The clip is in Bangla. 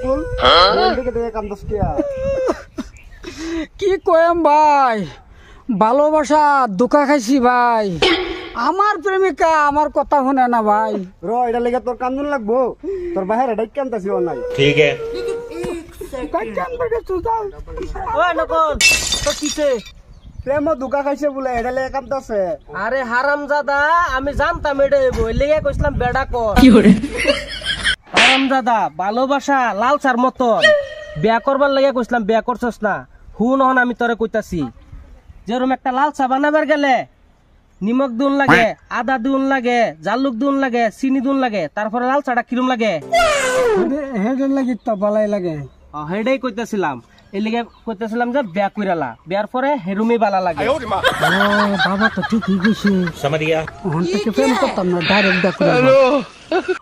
নকুল দিকে দেখে কান্দস কিয়া কি কইম ভাই ভালোবাসা ধোকা খাইছি ভাই আমার প্রেমিকা আমার কথা শুনে না ভাই র এটা লেগে তোর কান্দন লাগবো তোর বাহিরে ডাইক কান্দাছিও নাই ठीक है ওই নকল তো কিছে প্রেম ধোকা খাইছে বলে এটা লেগে কান্দাছে আরে হারামজাদা আমি জানতাম এটা হইব এর লেগে কইছিলাম বেডা কর হারামজাদা ভালোবাসা লালসার মতন বিয়া করবার লেগে কইছিলাম বিয়া করছস না হুন হন আমি তোরে কইতাছি যেরকম একটা লালসা বানাবার গেলে নিমক দুন লাগে আদা দুন লাগে জালুক দুন লাগে চিনি দুন লাগে তারপরে লালসাটা কিরম লাগে হেডের লাগি তো বালাই লাগে হেডেই কইতাছিলাম এই লেগে কইতাছিলাম যে বিয়া কইরালা বিয়ার পরে হেরুমি বালা লাগে ও বাবা তো ঠিকই কইছে समझ गया হন থেকে প্রেম করতাম না ডাইরেক্ট দেখো